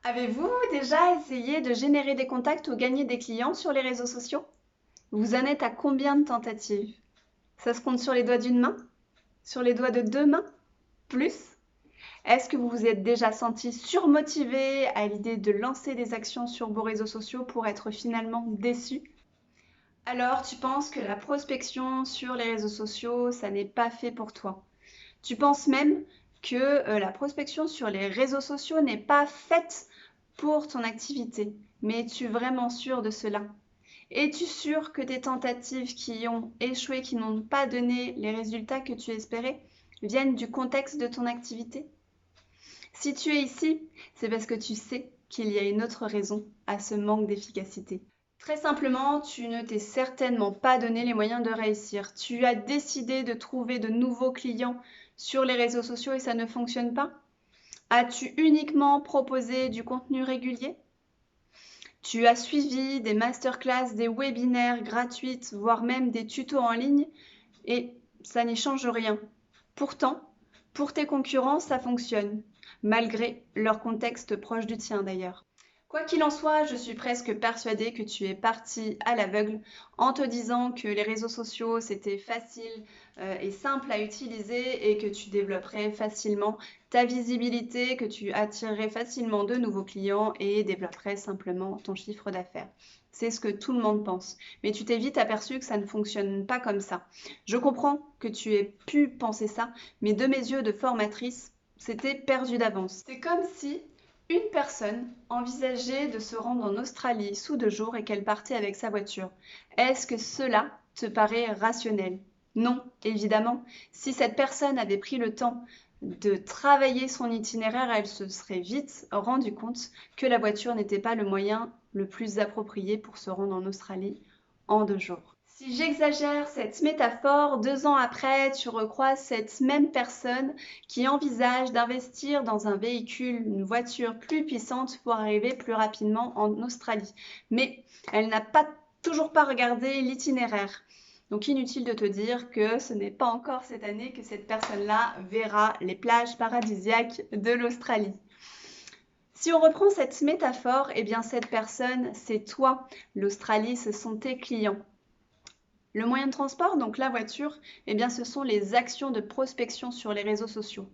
Avez-vous déjà essayé de générer des contacts ou gagner des clients sur les réseaux sociaux? Vous en êtes à combien de tentatives? Ça se compte sur les doigts d'une main? Sur les doigts de deux mains? Plus? Est-ce que vous vous êtes déjà senti surmotivé à l'idée de lancer des actions sur vos réseaux sociaux pour être finalement déçu? Alors tu penses que la prospection sur les réseaux sociaux, ça n'est pas fait pour toi. Tu penses même que la prospection sur les réseaux sociaux n'est pas faite pour ton activité. Mais es-tu vraiment sûr de cela? Es-tu sûr que tes tentatives qui ont échoué, qui n'ont pas donné les résultats que tu espérais, viennent du contexte de ton activité? Si tu es ici, c'est parce que tu sais qu'il y a une autre raison à ce manque d'efficacité. Très simplement, tu ne t'es certainement pas donné les moyens de réussir. Tu as décidé de trouver de nouveaux clients sur les réseaux sociaux et ça ne fonctionne pas? As-tu uniquement proposé du contenu régulier? Tu as suivi des masterclass, des webinaires gratuites, voire même des tutos en ligne et ça n'y change rien. Pourtant, pour tes concurrents, ça fonctionne, malgré leur contexte proche du tien d'ailleurs. Quoi qu'il en soit, je suis presque persuadée que tu es parti à l'aveugle en te disant que les réseaux sociaux c'était facile et simple à utiliser et que tu développerais facilement ta visibilité, que tu attirerais facilement de nouveaux clients et développerais simplement ton chiffre d'affaires. C'est ce que tout le monde pense. Mais tu t'es vite aperçu que ça ne fonctionne pas comme ça. Je comprends que tu aies pu penser ça, mais de mes yeux de formatrice, c'était perdu d'avance. C'est comme si une personne envisageait de se rendre en Australie sous 2 jours et qu'elle partait avec sa voiture. Est-ce que cela te paraît rationnel? Non, évidemment. Si cette personne avait pris le temps de travailler son itinéraire, elle se serait vite rendue compte que la voiture n'était pas le moyen le plus approprié pour se rendre en Australie en 2 jours. Si j'exagère cette métaphore, 2 ans après, tu recroises cette même personne qui envisage d'investir dans un véhicule, une voiture plus puissante pour arriver plus rapidement en Australie. Mais elle n'a toujours pas regardé l'itinéraire. Donc inutile de te dire que ce n'est pas encore cette année que cette personne-là verra les plages paradisiaques de l'Australie. Si on reprend cette métaphore, eh bien cette personne, c'est toi. L'Australie, ce sont tes clients. Le moyen de transport, donc la voiture, eh bien ce sont les actions de prospection sur les réseaux sociaux.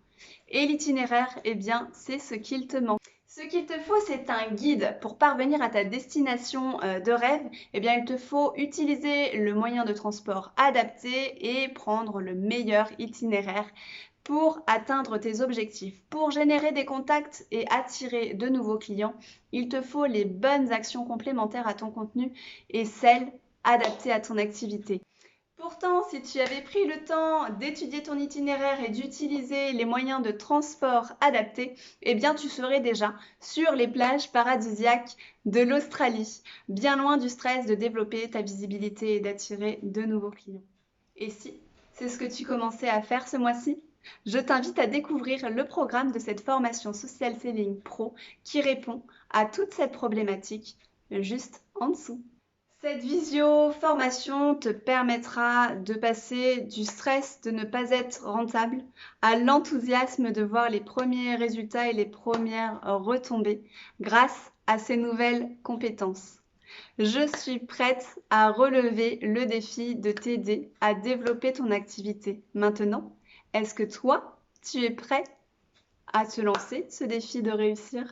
Et l'itinéraire, eh bien c'est ce qu'il te manque. Ce qu'il te faut, c'est un guide. Pour parvenir à ta destination de rêve, eh bien, il te faut utiliser le moyen de transport adapté et prendre le meilleur itinéraire pour atteindre tes objectifs. Pour générer des contacts et attirer de nouveaux clients, il te faut les bonnes actions complémentaires à ton contenu et celles adaptées à ton activité. Pourtant, si tu avais pris le temps d'étudier ton itinéraire et d'utiliser les moyens de transport adaptés, eh bien tu serais déjà sur les plages paradisiaques de l'Australie, bien loin du stress de développer ta visibilité et d'attirer de nouveaux clients. Et si c'est ce que tu commençais à faire ce mois-ci? Je t'invite à découvrir le programme de cette formation Social Selling Pro qui répond à toute cette problématique juste en dessous. Cette visio-formation te permettra de passer du stress de ne pas être rentable à l'enthousiasme de voir les premiers résultats et les premières retombées grâce à ces nouvelles compétences. Je suis prête à relever le défi de t'aider à développer ton activité. Maintenant, est-ce que toi, tu es prêt à te lancer ce défi de réussir?